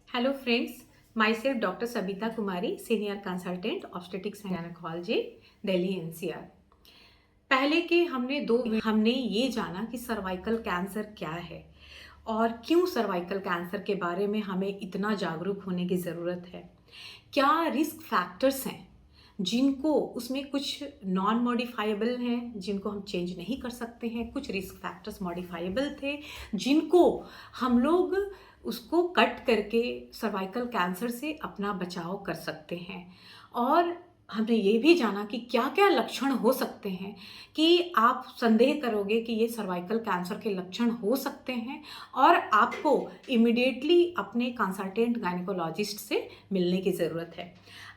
Hello friends, myself Dr. Sabita Kumari, Senior Consultant Obstetrics and Gynecology, Delhi NCR। पहले के हमने ये जाना कि सर्वाइकल कैंसर क्या है और क्यों सर्वाइकल कैंसर के बारे में हमें इतना जागरूक होने की ज़रूरत है। क्या रिस्क फैक्टर्स हैं जिनको उसमें कुछ नॉन मॉडिफाइबल हैं जिनको हम चेंज नहीं कर सकते हैं, कुछ रिस्क फैक्टर्स मॉडिफाइबल थे जिनको हम लोग उसको कट करके सर्वाइकल कैंसर से अपना बचाव कर सकते हैं। और हमने ये भी जाना कि क्या क्या लक्षण हो सकते हैं कि आप संदेह करोगे कि ये सर्वाइकल कैंसर के लक्षण हो सकते हैं और आपको इमिडिएटली अपने कंसल्टेंट गायनेकोलॉजिस्ट से मिलने की ज़रूरत है।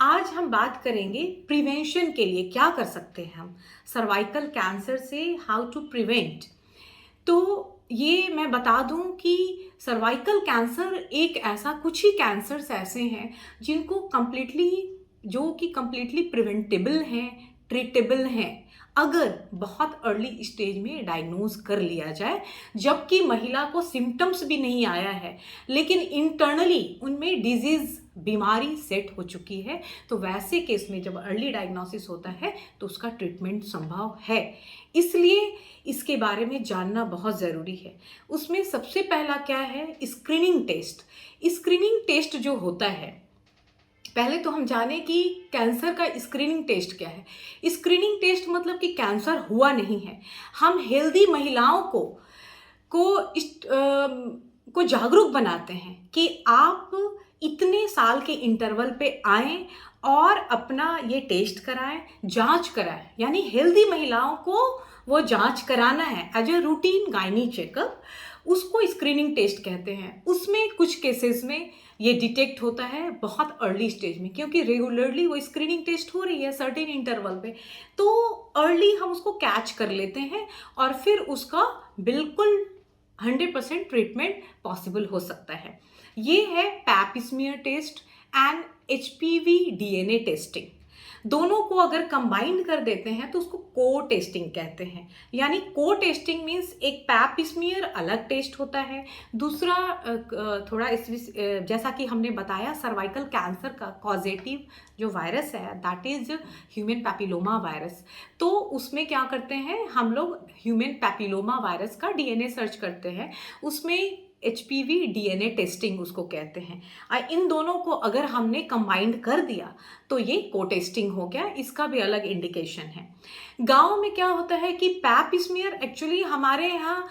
आज हम बात करेंगे प्रिवेंशन के लिए क्या कर सकते हैं हम सर्वाइकल कैंसर से, हाउ टू प्रिवेंट। तो ये मैं बता दूं कि सर्वाइकल कैंसर एक ऐसा कुछ ही कैंसर्स ऐसे हैं जिनको कंप्लीटली प्रिवेंटेबल हैं, ट्रीटेबल हैं अगर बहुत अर्ली स्टेज में डायग्नोज कर लिया जाए, जबकि महिला को सिम्टम्स भी नहीं आया है लेकिन इंटरनली उनमें डिजीज बीमारी सेट हो चुकी है। तो वैसे केस में जब अर्ली डायग्नोसिस होता है तो उसका ट्रीटमेंट संभव है। इसलिए इसके बारे में जानना बहुत ज़रूरी है। उसमें सबसे पहला क्या है, स्क्रीनिंग टेस्ट। स्क्रीनिंग टेस्ट जो होता है, पहले तो हम जाने कि कैंसर का स्क्रीनिंग टेस्ट क्या है। स्क्रीनिंग टेस्ट मतलब कि कैंसर हुआ नहीं है। हम हेल्दी महिलाओं को जागरूक बनाते हैं कि आप इतने साल के इंटरवल पे आएं और अपना ये टेस्ट कराएं, जांच कराएं। यानी हेल्दी महिलाओं को वो जांच कराना है as a routine gynae checkup. उसको स्क्रीनिंग टेस्ट कहते हैं। उसमें कुछ केसेस में ये डिटेक्ट होता है बहुत अर्ली स्टेज में, क्योंकि रेगुलरली वो स्क्रीनिंग टेस्ट हो रही है सर्टेन इंटरवल पे, तो अर्ली हम उसको कैच कर लेते हैं और फिर उसका बिल्कुल 100% ट्रीटमेंट पॉसिबल हो सकता है। ये है pap smear test and HPV DNA testing. दोनों को अगर कंबाइन कर देते हैं तो उसको को टेस्टिंग कहते हैं। यानी को टेस्टिंग मीन्स एक पैप स्मीयर अलग टेस्ट होता है, दूसरा थोड़ा जैसा कि हमने बताया सर्वाइकल कैंसर का कॉजेटिव जो वायरस है that is human papilloma virus. तो उसमें क्या करते हैं हम लोग, ह्यूमन पैपिलोमा वायरस का DNA सर्च करते हैं, उसमें HPV DNA टेस्टिंग उसको कहते हैं। इन दोनों को अगर हमने कंबाइंड कर दिया तो ये को टेस्टिंग हो गया। इसका भी अलग इंडिकेशन है। गांव में क्या होता है कि पैप स्मीयर एक्चुअली हमारे यहाँ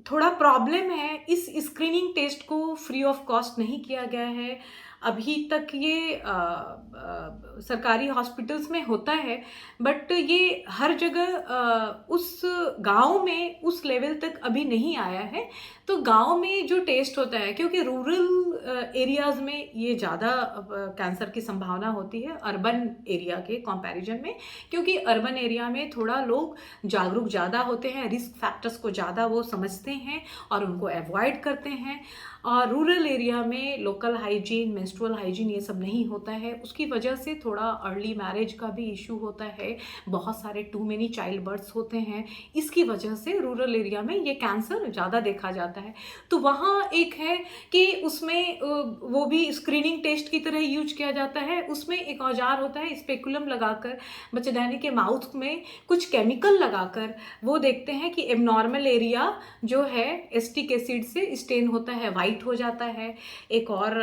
थोड़ा प्रॉब्लम है, इस स्क्रीनिंग टेस्ट को फ्री ऑफ कॉस्ट नहीं किया गया है अभी तक। ये सरकारी हॉस्पिटल्स में होता है बट ये हर जगह उस गांव में उस लेवल तक अभी नहीं आया है। तो गांव में जो टेस्ट होता है, क्योंकि रूरल एरियाज़ में ये ज़्यादा कैंसर की संभावना होती है अर्बन एरिया के कंपैरिजन में, क्योंकि अर्बन एरिया में थोड़ा लोग जागरूक ज़्यादा होते हैं, रिस्क फैक्टर्स को ज़्यादा वो समझते हैं और उनको अवॉइड करते हैं। और रूरल एरिया में लोकल हाइजीन, मेंस्ट्रुअल हाइजीन ये सब नहीं होता है, उसकी वजह से थोड़ा अर्ली मैरिज का भी इशू होता है, बहुत सारे टू मेनी चाइल्ड बर्थ्स होते हैं। इसकी वजह से रूरल एरिया में ये कैंसर ज़्यादा देखा जाता है। तो वहाँ एक है कि उसमें वो भी स्क्रीनिंग टेस्ट की तरह यूज किया जाता है। उसमें एक औजार होता है, स्पेकुलम लगाकर बच्चेदानी के माउथ में कुछ केमिकल लगाकर वो देखते हैं कि एबनॉर्मल एरिया जो है एस्टिक एसिड से स्टेन होता है, वाइट हो जाता है। एक और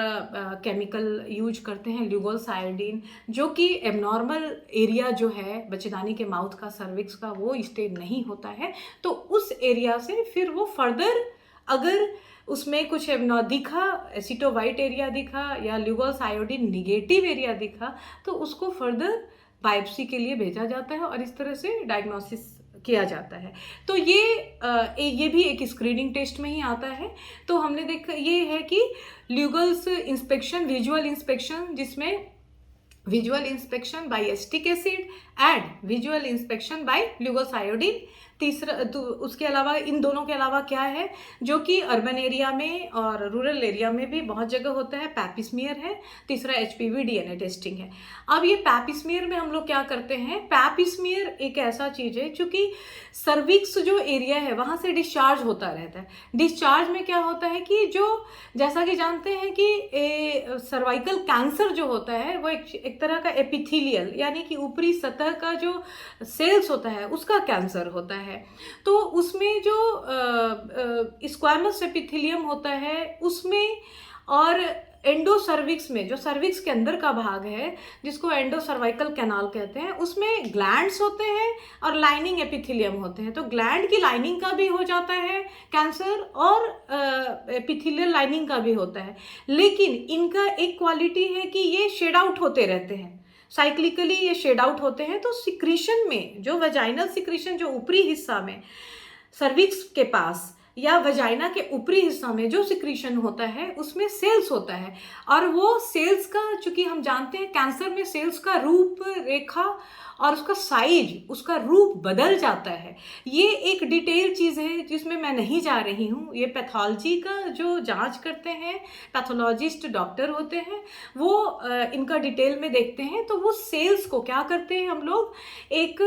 केमिकल यूज करते हैं ल्यूगोस आयोडीन, जो कि एबनॉर्मल एरिया जो है बच्चेदानी के माउथ का, सर्विक्स का, वो स्टेन नहीं होता है। तो उस एरिया से फिर वो फर्दर अगर उसमें कुछ दिखा, एसिटोवाइट एरिया दिखा या ल्यूगोस आयोडीन निगेटिव एरिया दिखा, तो उसको फर्दर बायोप्सी के लिए भेजा जाता है और इस तरह से डायग्नोसिस किया जाता है। तो ये भी एक स्क्रीनिंग टेस्ट में ही आता है। तो हमने देखा ये है कि ल्यूगल्स इंस्पेक्शन, विजुअल इंस्पेक्शन, जिसमें visual inspection by acetic acid and visual inspection by Lugol's iodine, तीसरा तो उसके अलावा इन दोनों के अलावा क्या है जो कि अर्बन एरिया में और रूरल एरिया में भी बहुत जगह होता है, पैपिस्मियर है। तीसरा एचपीवी डीएनए टेस्टिंग है। अब ये पैपिस्मियर में हम लोग क्या करते हैं, पैपिस्मियर एक ऐसा चीज़ है चूँकि सर्विक्स जो एरिया है वहाँ से डिस्चार्ज होता रहता है। डिस्चार्ज में क्या होता है कि जो जैसा कि जानते हैं कि सर्वाइकल कैंसर जो होता है वो एक तरह का एपिथेलियल यानी कि ऊपरी सतह का जो सेल्स होता है उसका कैंसर होता है। तो उसमें जो स्क्वामस एपिथेलियम होता है उसमें और एंडोसर्विक्स में जो सर्विक्स के अंदर का भाग है जिसको एंडोसर्वाइकल कैनाल कहते हैं उसमें ग्लैंड्स होते हैं और लाइनिंग एपिथेलियम होते हैं। तो ग्लैंड की लाइनिंग का भी हो जाता है कैंसर और एपिथेलियल लाइनिंग का भी होता है, लेकिन इनका एक क्वालिटी है कि ये शेड आउट होते रहते हैं, साइक्लिकली ये शेड आउट होते हैं। तो सिक्रीशन में जो वजाइनल सिक्रीशन जो ऊपरी हिस्सा में सर्विक्स के पास या वजाइना के ऊपरी हिस्सा में जो सिक्रीशन होता है उसमें सेल्स होता है, और वो सेल्स का चूंकि हम जानते हैं कैंसर में सेल्स का रूप रेखा और उसका साइज उसका रूप बदल जाता है। ये एक डिटेल चीज़ है जिसमें मैं नहीं जा रही हूँ। ये पैथोलॉजी का जो जांच करते हैं पैथोलॉजिस्ट डॉक्टर होते हैं वो इनका डिटेल में देखते हैं। तो वो सेल्स को क्या करते हैं हम लोग, एक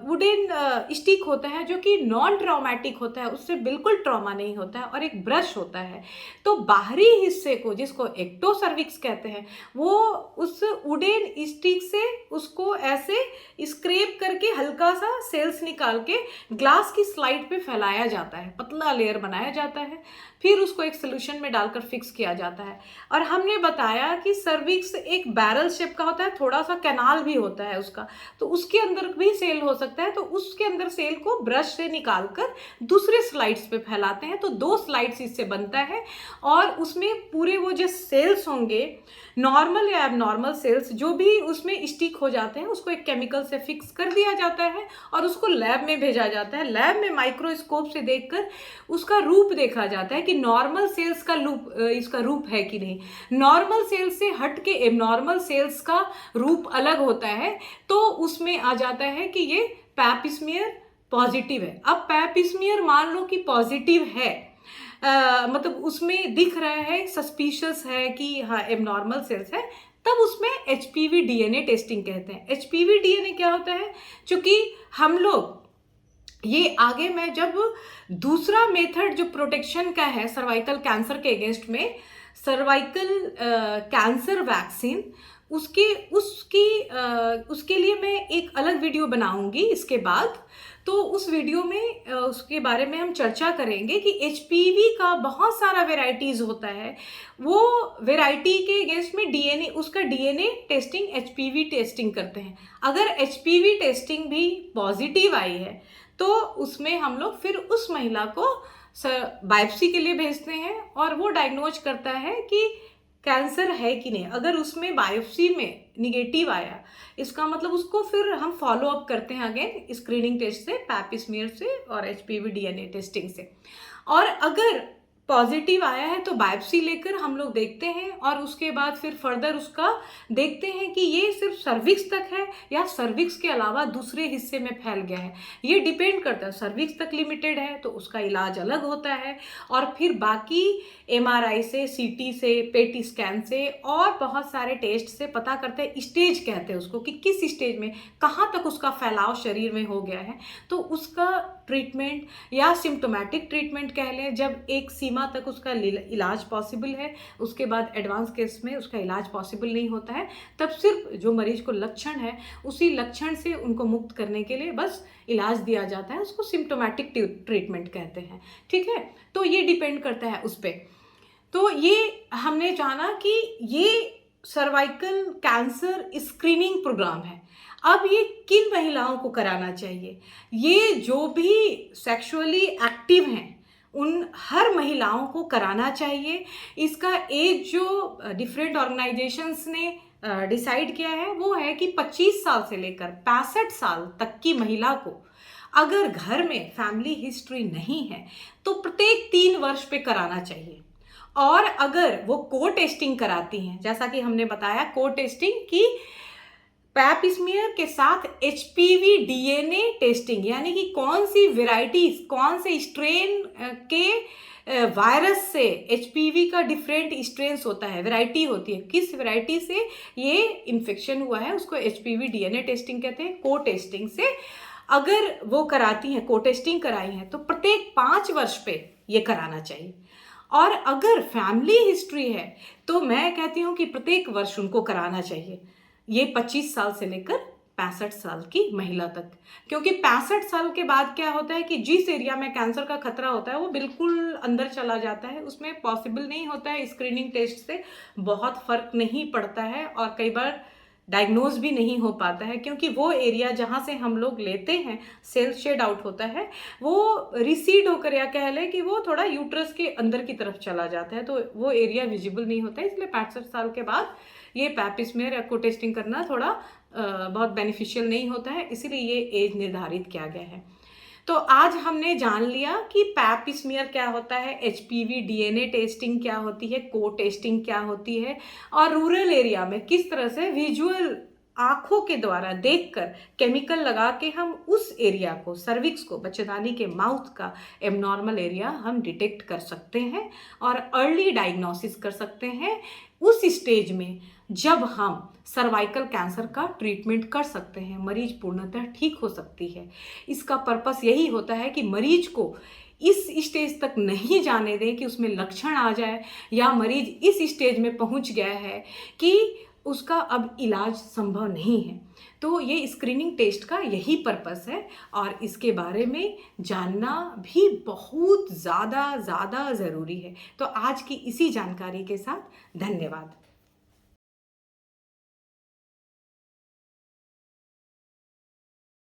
वुडन स्टिक होता है जो कि नॉन ट्रॉमेटिक होता है, उससे बिल्कुल ट्रॉमा नहीं होता है, और एक ब्रश होता है। तो बाहरी हिस्से को जिसको एक्टोसर्विक्स कहते हैं वो उस वुडन स्टिक से उसको ऐसे स्क्रैप करके हल्का सा सेल्स निकाल के ग्लास की स्लाइड पे फैलाया जाता है, पतला लेयर बनाया जाता है, फिर उसको एक सोल्यूशन में डालकर फिक्स किया जाता है। और हमने बताया कि सर्विक्स एक बैरल शेप का होता है, थोड़ा सा कैनाल भी होता है उसका, तो उसके अंदर भी सेल हो सकता है। तो उसके अंदर सेल को ब्रश से निकाल कर दूसरे स्लाइड्स पे फैलाते हैं, तो 2 स्लाइड्स इससे बनता है, और उसमें पूरे वो जो सेल्स होंगे नॉर्मल या एबनॉर्मल सेल्स जो भी उसमें स्टिक हो जाते हैं उसको एक केमिकल से फिक्स कर दिया जाता है और उसको लैब में भेजा जाता है। लैब में माइक्रोस्कोप से देखकर उसका रूप देखा जाता है कि नॉर्मल सेल्स का इसका रूप है कि नहीं। नॉर्मल सेल्स से हट के एबनॉर्मल सेल्स का रूप अलग होता है, तो उसमें आ जाता है कि ये पैपिस्मियर पॉजिटिव है। अब पैपिस्मियर मान लो कि पॉजिटिव है, मतलब उसमें दिख रहा है, सस्पिशियस है कि हाँ एबनॉर्मल सेल्स है, तब उसमें एचपीवी डीएनए टेस्टिंग कहते हैं। एचपीवी डीएनए क्या होता है, चूंकि हम लोग ये आगे मैं जब दूसरा मेथड जो प्रोटेक्शन का है सर्वाइकल कैंसर के अगेंस्ट में, सर्वाइकल कैंसर वैक्सीन, उसके लिए मैं एक अलग वीडियो बनाऊंगी इसके बाद। तो उस वीडियो में उसके बारे में हम चर्चा करेंगे कि एचपीवी का बहुत सारा वेराइटीज़ होता है, वो वेराइटी के अगेंस्ट में डीएनए उसका डीएनए टेस्टिंग एचपीवी टेस्टिंग करते हैं। अगर एचपीवी टेस्टिंग भी पॉजिटिव आई है तो उसमें हम लोग फिर उस महिला को बायोप्सी के लिए भेजते हैं और वो डायग्नोज करता है कि कैंसर है कि नहीं। अगर उसमें बायोप्सी में निगेटिव आया इसका मतलब उसको फिर हम फॉलो अप करते हैं अगेन स्क्रीनिंग टेस्ट से, पैपिस्मियर से और एचपीवी डीएनए टेस्टिंग से। और अगर पॉजिटिव आया है तो बायोप्सी लेकर हम लोग देखते हैं और उसके बाद फिर फर्दर उसका देखते हैं कि ये सिर्फ सर्विक्स तक है या सर्विक्स के अलावा दूसरे हिस्से में फैल गया है। ये डिपेंड करता है, सर्विक्स तक लिमिटेड है तो उसका इलाज अलग होता है, और फिर बाकी एमआरआई से, सीटी से, पेट स्कैन से और बहुत सारे टेस्ट से पता करते हैं, स्टेज कहते हैं उसको कि किस स्टेज में कहाँ तक उसका फैलाव शरीर में हो गया है। तो उसका ट्रीटमेंट या सिम्टोमेटिक ट्रीटमेंट कह लें, जब एक सीमा तक उसका इलाज पॉसिबल है, उसके बाद एडवांस केस में उसका इलाज पॉसिबल नहीं होता है, तब सिर्फ जो मरीज को लक्षण है उसी लक्षण से उनको मुक्त करने के लिए बस इलाज दिया जाता है, उसको सिम्टोमेटिक ट्रीटमेंट कहते हैं। ठीक है, तो ये डिपेंड करता है उस पर। तो ये हमने जाना कि ये सर्वाइकल कैंसर स्क्रीनिंग प्रोग्राम है। अब ये किन महिलाओं को कराना चाहिए, ये जो भी सेक्सुअली एक्टिव हैं उन हर महिलाओं को कराना चाहिए। इसका एज जो डिफरेंट ऑर्गेनाइजेशंस ने डिसाइड किया है वो है कि 25 साल से लेकर 65 साल तक की महिला को अगर घर में फैमिली हिस्ट्री नहीं है तो प्रत्येक 3 वर्ष पे कराना चाहिए। और अगर वो को टेस्टिंग कराती हैं, जैसा कि हमने बताया को टेस्टिंग की पैप स्मीयर के साथ एचपीवी डीएनए टेस्टिंग, यानी कि कौन सी वेराइटीज, कौन से स्ट्रेन के वायरस से, एचपीवी का डिफरेंट स्ट्रेन्स होता है, वैरायटी होती है, किस वैरायटी से ये इन्फेक्शन हुआ है, उसको एचपीवी डीएनए टेस्टिंग कहते हैं। को टेस्टिंग से अगर वो कराती हैं, को टेस्टिंग कराई हैं, तो प्रत्येक 5 वर्ष पे ये कराना चाहिए। और अगर फैमिली हिस्ट्री है तो मैं कहती हूँ कि प्रत्येक वर्ष उनको कराना चाहिए। ये 25 साल से लेकर 65 साल की महिला तक, क्योंकि 65 साल के बाद क्या होता है कि जिस एरिया में कैंसर का खतरा होता है वो बिल्कुल अंदर चला जाता है, उसमें पॉसिबल नहीं होता है, स्क्रीनिंग टेस्ट से बहुत फर्क नहीं पड़ता है और कई बार डायग्नोज भी नहीं हो पाता है, क्योंकि वो एरिया जहाँ से हम लोग लेते हैं, सेल शेड आउट होता है, वो रिसीड होकर, या कह लें कि वो थोड़ा यूट्रस के अंदर की तरफ चला जाता है, तो वो एरिया विजिबल नहीं होता है। इसलिए 65 साल के बाद ये पैप स्मीयर एको टेस्टिंग करना थोड़ा बहुत बेनिफिशियल नहीं होता है, इसीलिए ये एज निर्धारित किया गया है। तो आज हमने जान लिया कि पैप स्मीयर क्या होता है, एचपीवी डीएनए टेस्टिंग क्या होती है, को टेस्टिंग क्या होती है, और रूरल एरिया में किस तरह से विजुअल आंखों के द्वारा देखकर केमिकल लगा के हम उस एरिया को, सर्विक्स को, बच्चेदानी के माउथ का एबनॉर्मल एरिया हम डिटेक्ट कर सकते हैं और अर्ली डायग्नोसिस कर सकते हैं उस स्टेज में, जब हम सर्वाइकल कैंसर का ट्रीटमेंट कर सकते हैं, मरीज पूर्णतः ठीक हो सकती है। इसका पर्पस यही होता है कि मरीज को इस स्टेज तक नहीं जाने दें कि उसमें लक्षण आ जाए, या मरीज इस स्टेज में पहुंच गया है कि उसका अब इलाज संभव नहीं है। तो ये स्क्रीनिंग टेस्ट का यही पर्पस है और इसके बारे में जानना भी बहुत ज़्यादा ज़रूरी है। तो आज की इसी जानकारी के साथ धन्यवाद।